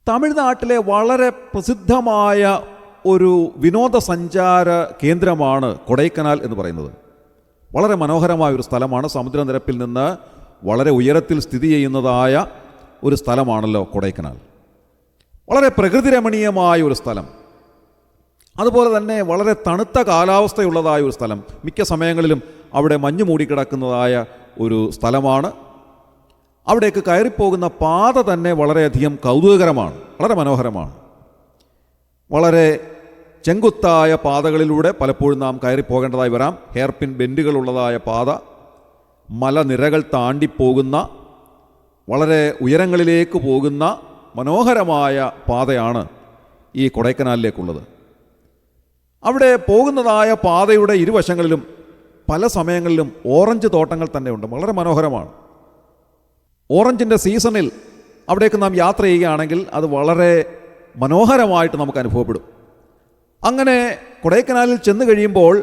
തമിഴ്നാട്ടിലെ വളരെ പ്രസിദ്ധമായ ഒരു വിനോദസഞ്ചാര കേന്ദ്രമാണ് കൊടൈക്കനാൽ എന്ന് പറയുന്നത്. വളരെ മനോഹരമായ ഒരു സ്ഥലമാണ്. സമുദ്രനിരപ്പിൽ നിന്ന് വളരെ ഉയരത്തിൽ സ്ഥിതി ചെയ്യുന്നതായ ഒരു സ്ഥലമാണല്ലോ കൊടൈക്കനാൽ. വളരെ പ്രകൃതിരമണീയമായ ഒരു സ്ഥലം, അതുപോലെ തന്നെ വളരെ തണുത്ത കാലാവസ്ഥയുള്ളതായ ഒരു സ്ഥലം. മിക്ക സമയങ്ങളിലും അവിടെ മഞ്ഞ് മൂടിക്കിടക്കുന്നതായ ഒരു സ്ഥലമാണ്. അവിടേക്ക് കയറിപ്പോകുന്ന പാത തന്നെ വളരെയധികം കൗതുകകരമാണ്, വളരെ മനോഹരമാണ്. വളരെ ചെങ്കുത്തായ പാതകളിലൂടെ പലപ്പോഴും നാം കയറിപ്പോകേണ്ടതായി വരാം. ഹെയർപിൻ ബെൻഡുകളുള്ളതായ പാത, മലനിരകൾ താണ്ടിപ്പോകുന്ന വളരെ ഉയരങ്ങളിലേക്ക് പോകുന്ന മനോഹരമായ പാതയാണ് ഈ കൊടൈക്കനാലിലേക്കുള്ളത്. അവിടെ പോകുന്നതായ പാതയുടെ ഇരുവശങ്ങളിലും പല സമയങ്ങളിലും ഓറഞ്ച് തോട്ടങ്ങൾ തന്നെ ഉണ്ട്. വളരെ മനോഹരമാണ്. ഓറഞ്ചിൻ്റെ സീസണിൽ അവിടേക്ക് നാം യാത്ര ചെയ്യുകയാണെങ്കിൽ അത് വളരെ മനോഹരമായിട്ട് നമുക്ക് അനുഭവപ്പെടും. അങ്ങനെ കൊടൈക്കനാലിൽ ചെന്ന് കഴിയുമ്പോൾ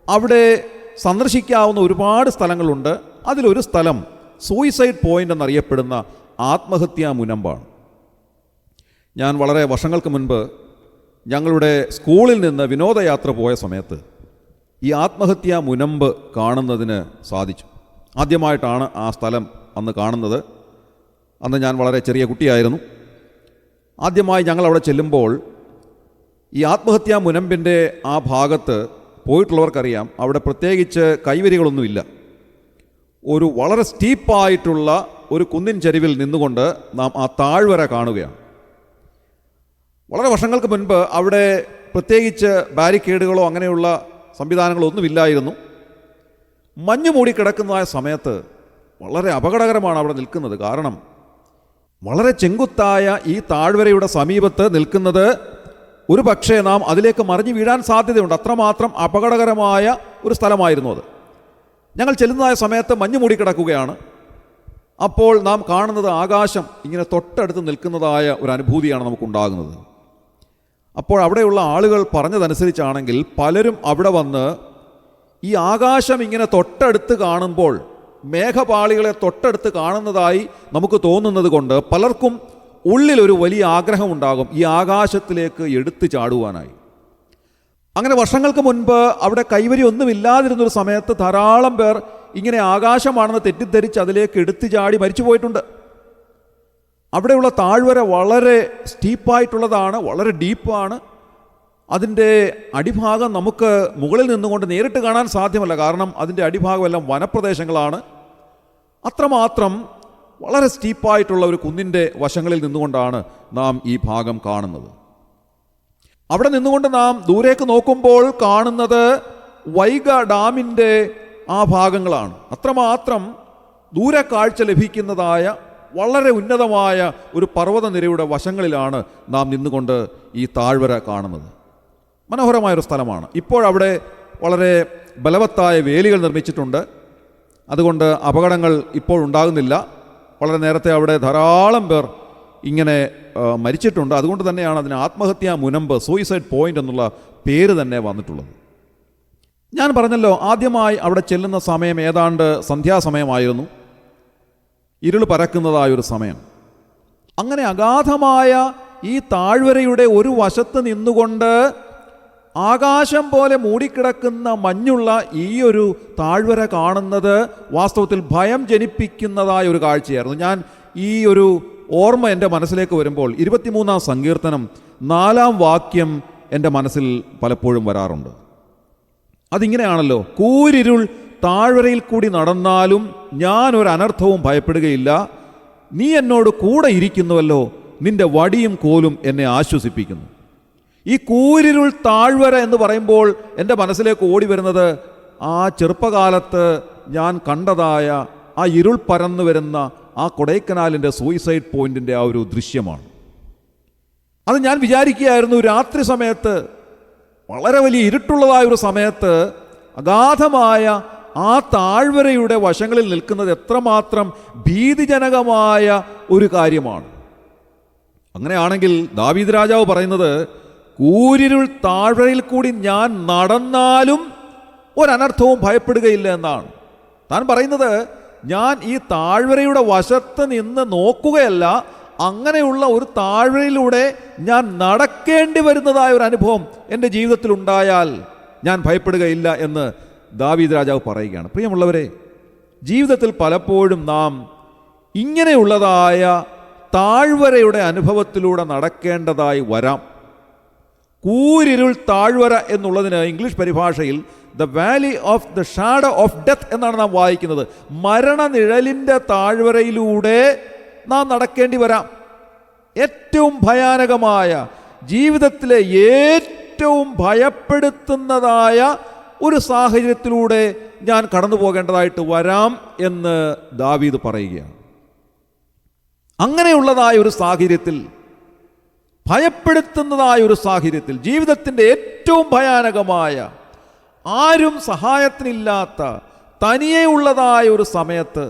അവിടെ സന്ദർശിക്കാവുന്ന ഒരുപാട് സ്ഥലങ്ങളുണ്ട്. അതിലൊരു സ്ഥലം സൂയിസൈഡ് പോയിൻ്റ് എന്നറിയപ്പെടുന്ന ആത്മഹത്യാ മുനമ്പാണ്. ഞാൻ വളരെ വർഷങ്ങൾക്ക് മുൻപ് ഞങ്ങളുടെ സ്കൂളിൽ നിന്ന് വിനോദയാത്ര പോയ സമയത്ത് ഈ ആത്മഹത്യാ മുനമ്പ് കാണുന്നതിന് സാധിച്ചു. ആദ്യമായിട്ടാണ് ആ സ്ഥലം അന്ന് കാണുന്നത്. അന്ന് ഞാൻ വളരെ ചെറിയ കുട്ടിയായിരുന്നു. ആദ്യമായി ഞങ്ങൾ അവിടെ ചെല്ലുമ്പോൾ ഈ ആത്മഹത്യാ മുനമ്പിൻ്റെ ആ ഭാഗത്ത് പോയിട്ടുള്ളവർക്കറിയാം, അവിടെ പ്രത്യേകിച്ച് കൈവരികളൊന്നുമില്ല. ഒരു വളരെ സ്റ്റീപ്പായിട്ടുള്ള ഒരു കുന്നിൻ ചരിവിൽ നിന്നുകൊണ്ട് നാം ആ താഴ്വര കാണുകയാണ്. വളരെ വർഷങ്ങൾക്ക് മുൻപ് അവിടെ പ്രത്യേകിച്ച് ബാരിക്കേഡുകളോ അങ്ങനെയുള്ള സംവിധാനങ്ങളോ ഒന്നുമില്ലായിരുന്നു. മഞ്ഞ് മൂടിക്കിടക്കുന്നതായ സമയത്ത് വളരെ അപകടകരമാണ് അവിടെ നിൽക്കുന്നത്. കാരണം വളരെ ചെങ്കുത്തായ ഈ താഴ്വരയുടെ സമീപത്ത് നിൽക്കുന്നത് ഒരു പക്ഷേ നാം അതിലേക്ക് മറിഞ്ഞു വീഴാൻ സാധ്യതയുണ്ട്. അത്രമാത്രം അപകടകരമായ ഒരു സ്ഥലമായിരുന്നു അത്. ഞങ്ങൾ ചെല്ലുന്നതായ സമയത്ത് മഞ്ഞ് മൂടിക്കിടക്കുകയാണ്. അപ്പോൾ നാം കാണുന്നത് ആകാശം ഇങ്ങനെ തൊട്ടടുത്ത് നിൽക്കുന്നതായ ഒരു അനുഭൂതിയാണ് നമുക്കുണ്ടാകുന്നത്. അപ്പോൾ അവിടെയുള്ള ആളുകൾ പറഞ്ഞതനുസരിച്ചാണെങ്കിൽ പലരും അവിടെ വന്ന് ഈ ആകാശം ഇങ്ങനെ തൊട്ടടുത്ത് കാണുമ്പോൾ, മേഘപാളികളെ തൊട്ടടുത്ത് കാണുന്നതായി നമുക്ക് തോന്നുന്നത് കൊണ്ട് പലർക്കും ഉള്ളിലൊരു വലിയ ആഗ്രഹമുണ്ടാകും ഈ ആകാശത്തിലേക്ക് എടുത്തു ചാടുവാനായി. അങ്ങനെ വർഷങ്ങൾക്ക് മുൻപ് അവിടെ കൈവരി ഒന്നുമില്ലാതിരുന്നൊരു സമയത്ത് ധാരാളം പേർ ഇങ്ങനെ ആകാശമാണെന്ന് തെറ്റിദ്ധരിച്ച് അതിലേക്ക് എടുത്തു ചാടി മരിച്ചു പോയിട്ടുണ്ട്. അവിടെയുള്ള താഴ്വര വളരെ സ്റ്റീപ്പായിട്ടുള്ളതാണ്, വളരെ ഡീപ്പാണ്. അതിൻ്റെ അടിഭാഗം നമുക്ക് മുകളിൽ നിന്നുകൊണ്ട് നേരിട്ട് കാണാൻ സാധ്യമല്ല. കാരണം അതിൻ്റെ അടിഭാഗമെല്ലാം വനപ്രദേശങ്ങളാണ്. അത്രമാത്രം വളരെ സ്റ്റീപ്പായിട്ടുള്ള ഒരു കുന്നിൻ്റെ വശങ്ങളിൽ നിന്നുകൊണ്ടാണ് നാം ഈ ഭാഗം കാണുന്നത്. അവിടെ നിന്നുകൊണ്ട് നാം ദൂരേക്ക് നോക്കുമ്പോൾ കാണുന്നത് വൈഗ ഡാമിൻ്റെ ആ ഭാഗങ്ങളാണ്. അത്രമാത്രം ദൂരക്കാഴ്ച ലഭിക്കുന്നതായ വളരെ ഉന്നതമായ ഒരു പർവ്വതനിരയുടെ വശങ്ങളിലാണ് നാം നിന്നുകൊണ്ട് ഈ താഴ്വര കാണുന്നത്. മനോഹരമായൊരു സ്ഥലമാണ്. ഇപ്പോഴവിടെ വളരെ ബലവത്തായ വേലികൾ നിർമ്മിച്ചിട്ടുണ്ട്. അതുകൊണ്ട് അപകടങ്ങൾ ഇപ്പോൾ ഉണ്ടാകുന്നില്ല. വളരെ നേരത്തെ അവിടെ ധാരാളം പേർ ഇങ്ങനെ മരിച്ചിട്ടുണ്ട്. അതുകൊണ്ട് തന്നെയാണ് അതിന് ആത്മഹത്യാ മുനമ്പ്, സൂയിസൈഡ് പോയിൻ്റ് എന്നുള്ള പേര് തന്നെ വന്നിട്ടുള്ളത്. ഞാൻ പറഞ്ഞല്ലോ, ആദ്യമായി അവിടെ ചെല്ലുന്ന സമയം ഏതാണ്ട് സന്ധ്യാസമയമായിരുന്നു. ഇരുൾ പരക്കുന്നതായൊരു സമയം. അങ്ങനെ അഗാധമായ ഈ താഴ്വരയുടെ ഒരു വശത്ത് നിന്നുകൊണ്ട് ആകാശം പോലെ മൂടിക്കിടക്കുന്ന മഞ്ഞുള്ള ഈ ഒരു താഴ്വര കാണുന്നത് വാസ്തവത്തിൽ ഭയം ജനിപ്പിക്കുന്നതായ ഒരു കാഴ്ചയായിരുന്നു. ഞാൻ ഈ ഒരു ഓർമ്മ എൻ്റെ മനസ്സിലേക്ക് വരുമ്പോൾ 23-ാം സങ്കീർത്തനം 4-ാം വാക്യം എൻ്റെ മനസ്സിൽ പലപ്പോഴും വരാറുണ്ട്. അതിങ്ങനെയാണല്ലോ, കൂരിരുൾ താഴ്വരയിൽ കൂടി നടന്നാലും ഞാൻ ഒരു അനർത്ഥവും ഭയപ്പെടുകയില്ല. നീ എന്നോട് കൂടെ ഇരിക്കുന്നുവല്ലോ, നിന്റെ വടിയും കോലും എന്നെ ആശ്വസിപ്പിക്കുന്നു. ഈ കൂരിരുൾ താഴ്വര എന്ന് പറയുമ്പോൾ എൻ്റെ മനസ്സിലേക്ക് ഓടി വരുന്നത് ആ ചെറുപ്പകാലത്ത് ഞാൻ കണ്ടതായ ആ ഇരുൾ പരന്നു വരുന്ന ആ കൊടൈക്കനാലിൻ്റെ സൂയിസൈഡ് പോയിന്റിൻ്റെ ആ ഒരു ദൃശ്യമാണ്. അത് ഞാൻ വിചാരിക്കുകയായിരുന്നു, രാത്രി സമയത്ത് വളരെ വലിയ ഇരുട്ടുള്ളതായ ഒരു സമയത്ത് അഗാധമായ ആ താഴ്വരയുടെ വശങ്ങളിൽ നിൽക്കുന്നത് എത്രമാത്രം ഭീതിജനകമായ ഒരു കാര്യമാണ്. അങ്ങനെയാണെങ്കിൽ ദാവീദ് രാജാവ് പറയുന്നത്, കൂരിരുൾ താഴ്വരയിൽ കൂടി ഞാൻ നടന്നാലും ഒരനർത്ഥവും ഭയപ്പെടുകയില്ല എന്നാണ്. താൻ പറയുന്നത്, ഞാൻ ഈ താഴ്വരയുടെ വശത്ത് നിന്ന് നോക്കുകയല്ല, അങ്ങനെയുള്ള ഒരു താഴ്വരയിലൂടെ ഞാൻ നടക്കേണ്ടി വരുന്നതായ ഒരു അനുഭവം എൻ്റെ ജീവിതത്തിൽ ഉണ്ടായാൽ ഞാൻ ഭയപ്പെടുകയില്ല എന്ന് ദാവീദ് രാജാവ് പറയുകയാണ്. പ്രിയമുള്ളവരെ, ജീവിതത്തിൽ പലപ്പോഴും നാം ഇങ്ങനെയുള്ളതായ താഴ്വരയുടെ അനുഭവത്തിലൂടെ നടക്കേണ്ടതായി വരാം. കൂരിരുൾ താഴ്വര എന്നുള്ളതിന് ഇംഗ്ലീഷ് പരിഭാഷയിൽ the valley of the shadow of death എന്നാണ് നാം വായിക്കുന്നത്. മരണനിഴലിൻ്റെ താഴ്വരയിലൂടെ നാം നടക്കേണ്ടി വരാം. ഏറ്റവും ഭയാനകമായ, ജീവിതത്തിലെ ഏറ്റവും ഭയപ്പെടുത്തുന്നതായ ഒരു സാഹചര്യത്തിലൂടെ ഞാൻ കടന്നു പോകേണ്ടതായിട്ട് വരാം എന്ന് ദാവീദ് പറയുകയാണ്. അങ്ങനെയുള്ളതായ ഒരു സാഹചര്യത്തിൽ, ഭയപ്പെടുത്തുന്നതായ ഒരു സാഹചര്യത്തിൽ, ജീവിതത്തിൻ്റെ ഏറ്റവും ഭയാനകമായ, ആരും സഹായത്തിനില്ലാത്ത തനിയെയുള്ളതായ ഒരു സമയത്ത്,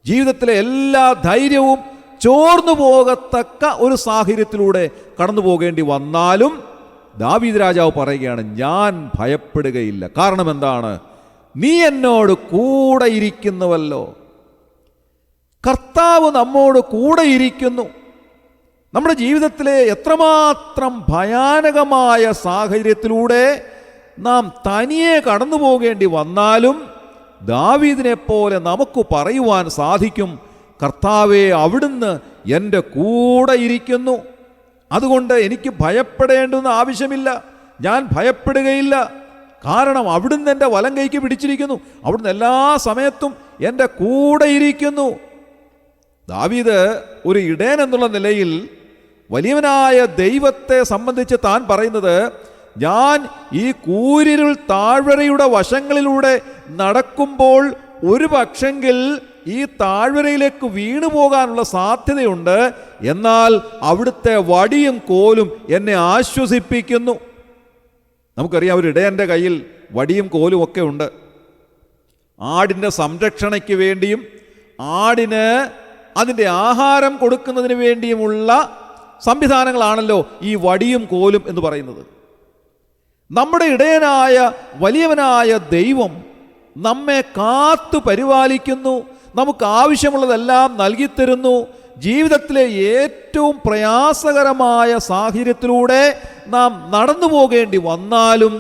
ജീവിതത്തിലെ എല്ലാ ധൈര്യവും ചോർന്നു പോകത്തക്ക ഒരു സാഹചര്യത്തിലൂടെ കടന്നു പോകേണ്ടി വന്നാലും ദാവീദ് രാജാവ് പറയുകയാണ്, ഞാൻ ഭയപ്പെടുകയില്ല. കാരണം എന്താണ്? നീ എന്നോട് കൂടെ ഇരിക്കുന്നുവല്ലോ. കർത്താവ് നമ്മോട് കൂടെ ഇരിക്കുന്നു. നമ്മുടെ ജീവിതത്തിലെ എത്രമാത്രം ഭയാനകമായ സാഹചര്യത്തിലൂടെ നാം തനിയെ കടന്നു പോകേണ്ടി വന്നാലും ദാവീദിനെ പോലെ നമുക്ക് പറയുവാൻ സാധിക്കും, കർത്താവേ, അവിടുന്ന് എൻ്റെ കൂടെ ഇരിക്കുന്നു. അതുകൊണ്ട് എനിക്ക് ഭയപ്പെടേണ്ടുന്ന ആവശ്യമില്ല. ഞാൻ ഭയപ്പെടുകയില്ല. കാരണം അവിടുന്ന് എൻ്റെ വലം കൈക്ക് പിടിച്ചിരിക്കുന്നു. അവിടുന്ന് എല്ലാ സമയത്തും എൻ്റെ കൂടെ ഇരിക്കുന്നു. ദാവീദ് ഒരു ഇടയൻ എന്നുള്ള നിലയിൽ വലിയവനായ ദൈവത്തെ സംബന്ധിച്ച് താൻ പറയുന്നത്, ഞാൻ ഈ കൂരിരുൾ താഴ്വരയുടെ വശങ്ങളിലൂടെ നടക്കുമ്പോൾ ഒരു പക്ഷെങ്കിൽ ഈ താഴ്വരയിലേക്ക് വീണു പോകാനുള്ള സാധ്യതയുണ്ട്. എന്നാൽ അവിടുത്തെ വടിയും കോലും എന്നെ ആശ്വസിപ്പിക്കുന്നു. നമുക്കറിയാം, ഒരു ഇടയൻ്റെ കയ്യിൽ വടിയും കോലും ഒക്കെ ഉണ്ട്. ആടിൻ്റെ സംരക്ഷണയ്ക്ക് വേണ്ടിയും ആടിന് അതിൻ്റെ ആഹാരം കൊടുക്കുന്നതിന് വേണ്ടിയുമുള്ള സംവിധാനങ്ങളാണല്ലോ ഈ വടിയും കോലും എന്ന് പറയുന്നത്. നമ്മുടെ ഇടയനായ വലിയവനായ ദൈവം നമ്മെ കാത്തു പരിപാലിക്കുന്നു. നമുക്ക് ആവശ്യമുള്ളതെല്ലാം നൽകിത്തരുന്നു. ജീവിതത്തിലെ ഏറ്റവും പ്രയാസകരമായ സാഹചര്യത്തിലൂടെ നാം നടന്നു പോകേണ്ടി വന്നാലും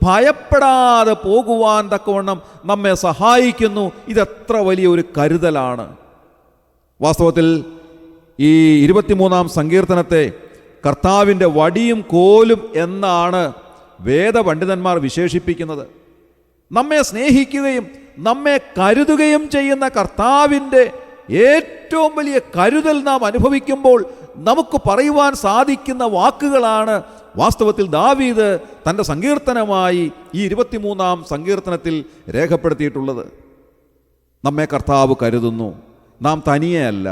ഭയപ്പെടാതെ പോകുവാൻ തക്കവണ്ണം നമ്മെ സഹായിക്കുന്നു. ഇതെത്ര വലിയൊരു കരുതലാണ്! വാസ്തവത്തിൽ ഈ 23-ാം സങ്കീർത്തനത്തെ കർത്താവിൻ്റെ വടിയും കോലും എന്നാണ് വേദപണ്ഡിതന്മാർ വിശേഷിപ്പിക്കുന്നത്. നമ്മെ സ്നേഹിക്കുകയും നമ്മെ കരുതുകയും ചെയ്യുന്ന കർത്താവിൻ്റെ ഏറ്റവും വലിയ കരുതൽ നാം അനുഭവിക്കുമ്പോൾ നമുക്ക് പറയുവാൻ സാധിക്കുന്ന വാക്കുകളാണ് വാസ്തവത്തിൽ ദാവീദ് തൻ്റെ സങ്കീർത്തനമായി ഈ 23-ാം സങ്കീർത്തനത്തിൽ രേഖപ്പെടുത്തിയിട്ടുള്ളത്. നമ്മെ കർത്താവ് കരുതുന്നു. നാം തനിയെയല്ല.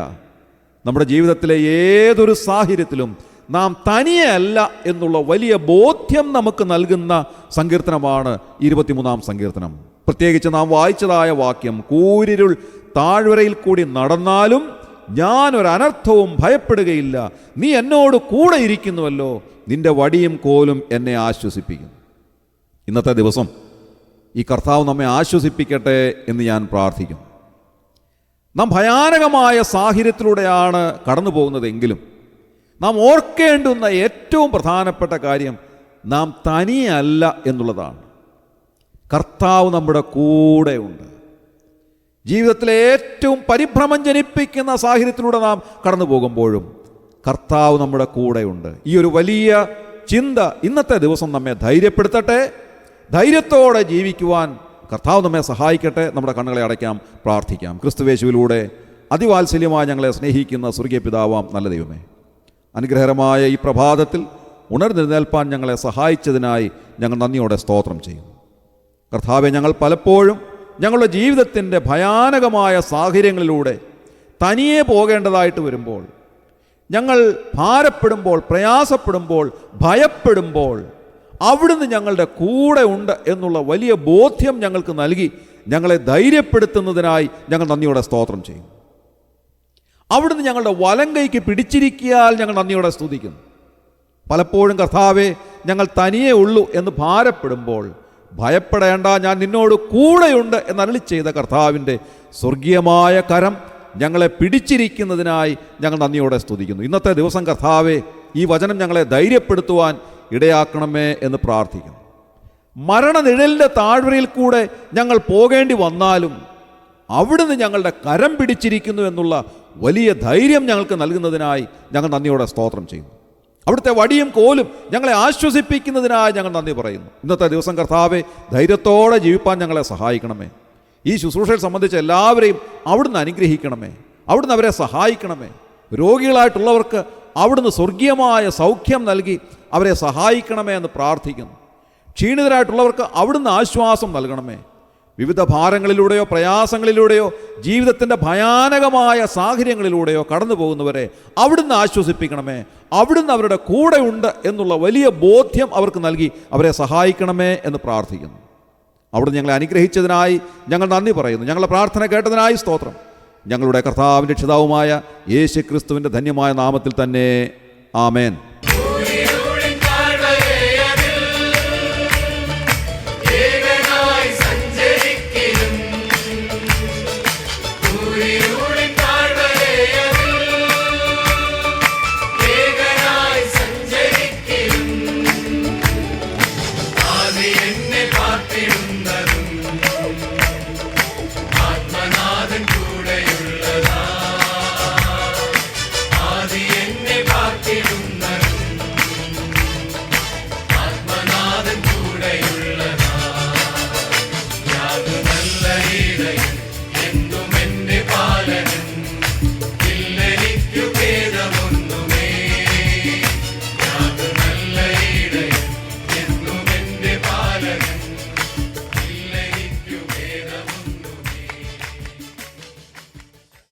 നമ്മുടെ ജീവിതത്തിലെ ഏതൊരു സാഹചര്യത്തിലും നാം തനിയെയല്ല എന്നുള്ള വലിയ ബോധ്യം നമുക്ക് നൽകുന്ന സങ്കീർത്തനമാണ് 23-ാം സങ്കീർത്തനം. പ്രത്യേകിച്ച് നാം വായിച്ചതായ വാക്യം, കൂരിരുൾ താഴ്വരയിൽ കൂടി നടന്നാലും ഞാനൊരനർത്ഥവും ഭയപ്പെടുകയില്ല, നീ എന്നോട് കൂടെ ഇരിക്കുന്നുവല്ലോ, നിന്റെ വടിയും കോലും എന്നെ ആശ്വസിപ്പിക്കും. ഇന്നത്തെ ദിവസം ഈ കർത്താവ് നമ്മെ ആശ്വസിപ്പിക്കട്ടെ എന്ന് ഞാൻ പ്രാർത്ഥിക്കുന്നു. നാം ഭയാനകമായ സാഹചര്യത്തിലൂടെയാണ് കടന്നു പോകുന്നതെങ്കിലും നാം ഓർക്കേണ്ടുന്ന ഏറ്റവും പ്രധാനപ്പെട്ട കാര്യം നാം തനിയല്ല എന്നുള്ളതാണ്. കർത്താവ് നമ്മുടെ കൂടെയുണ്ട്. ജീവിതത്തിലെ ഏറ്റവും പരിഭ്രമം ജനിപ്പിക്കുന്ന സാഹചര്യത്തിലൂടെ നാം കടന്നു പോകുമ്പോഴും കർത്താവ് നമ്മുടെ കൂടെയുണ്ട്. ഈ ഒരു വലിയ ചിന്ത ഇന്നത്തെ ദിവസം നമ്മെ ധൈര്യപ്പെടുത്തട്ടെ. ധൈര്യത്തോടെ ജീവിക്കുവാൻ കർത്താവ് നമ്മെ സഹായിക്കട്ടെ. നമ്മുടെ കണ്ണുകളെ അടയ്ക്കാം, പ്രാർത്ഥിക്കാം. ക്രിസ്തുവേശുവിലൂടെ അതിവാത്സല്യമായി ഞങ്ങളെ സ്നേഹിക്കുന്ന സ്വർഗീയ പിതാവാം നല്ല ദൈവമേ, അനുഗ്രഹകരമായ ഈ പ്രഭാതത്തിൽ ഉണർന്നെഴുന്നേൽപ്പാൻ ഞങ്ങളെ സഹായിച്ചതിനായി ഞങ്ങൾ നന്ദിയോടെ സ്തോത്രം ചെയ്യുന്നു. കർത്താവെ, ഞങ്ങൾ പലപ്പോഴും ഞങ്ങളുടെ ജീവിതത്തിൻ്റെ ഭയാനകമായ സാഹചര്യങ്ങളിലൂടെ തനിയെ പോകേണ്ടതായിട്ട് വരുമ്പോൾ, ഞങ്ങൾ ഭാരപ്പെടുമ്പോൾ, പ്രയാസപ്പെടുമ്പോൾ, ഭയപ്പെടുമ്പോൾ അവിടുന്ന് ഞങ്ങളുടെ കൂടെ ഉണ്ട് എന്നുള്ള വലിയ ബോധ്യം ഞങ്ങൾക്ക് നൽകി ഞങ്ങളെ ധൈര്യപ്പെടുത്തുന്നതിനായി ഞങ്ങൾ നന്ദിയോടെ സ്തോത്രം ചെയ്യും. അവിടുന്ന് ഞങ്ങളുടെ വലം കൈക്ക് പിടിച്ചിരിക്കിയാൽ ഞങ്ങൾ നന്ദിയോടെ സ്തുതിക്കുന്നു. പലപ്പോഴും കർത്താവെ, ഞങ്ങൾ തനിയേ ഉള്ളൂ എന്ന് ഭാരപ്പെടുമ്പോൾ ഭയപ്പെടേണ്ട, ഞാൻ നിന്നോട് കൂടെയുണ്ട് എന്നരുളി ചെയ്ത കർത്താവിൻ്റെ സ്വർഗീയമായ കരം ഞങ്ങളെ പിടിച്ചിരിക്കുന്നതിനായി ഞങ്ങൾ നന്ദിയോടെ സ്തുതിക്കുന്നു. ഇന്നത്തെ ദിവസം കർത്താവേ, ഈ വചനം ഞങ്ങളെ ധൈര്യപ്പെടുത്തുവാൻ ഇടയാക്കണമേ എന്ന് പ്രാർത്ഥിക്കുന്നു. മരണനിഴലിൻ്റെ താഴ്വരയിൽ കൂടെ ഞങ്ങൾ പോകേണ്ടി വന്നാലും അവിടുന്ന് ഞങ്ങളുടെ കരം പിടിച്ചിരിക്കുന്നു എന്നുള്ള വലിയ ധൈര്യം ഞങ്ങൾക്ക് നൽകുന്നതിനായി ഞങ്ങൾ നന്ദിയോടെ സ്തോത്രം ചെയ്യുന്നു. അവിടുത്തെ വടിയും കോലും ഞങ്ങളെ ആശ്വസിപ്പിക്കുന്നതിനായി ഞങ്ങൾ നന്ദി പറയുന്നു. ഇന്നത്തെ ദിവസം കർത്താവെ, ധൈര്യത്തോടെ ജീവിപ്പാൻ ഞങ്ങളെ സഹായിക്കണമേ. ഈ ശുശ്രൂഷയെ സംബന്ധിച്ച് എല്ലാവരെയും അവിടുന്ന് അനുഗ്രഹിക്കണമേ, അവിടുന്ന് അവരെ സഹായിക്കണമേ. രോഗികളായിട്ടുള്ളവർക്ക് അവിടുന്ന് സ്വർഗീയമായ സൗഖ്യം നൽകി അവരെ സഹായിക്കണമേ എന്ന് പ്രാർത്ഥിക്കുന്നു. ക്ഷീണിതരായിട്ടുള്ളവർക്ക് അവിടുന്ന് ആശ്വാസം നൽകണമേ. വിവിധ ഭാരങ്ങളിലൂടെയോ പ്രയാസങ്ങളിലൂടെയോ ജീവിതത്തിൻ്റെ ഭയാനകമായ സാഹചര്യങ്ങളിലൂടെയോ കടന്നു പോകുന്നവരെ അവിടുന്ന് ആശ്വസിപ്പിക്കണമേ. അവിടുന്ന് അവരുടെ കൂടെ ഉണ്ട് എന്നുള്ള വലിയ ബോധ്യം അവർക്ക് നൽകി അവരെ സഹായിക്കണമേ എന്ന് പ്രാർത്ഥിക്കുന്നു. അവിടുന്ന് ഞങ്ങളെ അനുഗ്രഹിച്ചതിനായി ഞങ്ങൾ നന്ദി പറയുന്നു. ഞങ്ങളുടെ പ്രാർത്ഥന കേട്ടതിനായി സ്തോത്രം. ഞങ്ങളുടെ കർത്താവിൻ്റെ രക്ഷിതാവുമായ യേശു ക്രിസ്തുവിൻ്റെ ധന്യമായ നാമത്തിൽ തന്നെ ആമേൻ.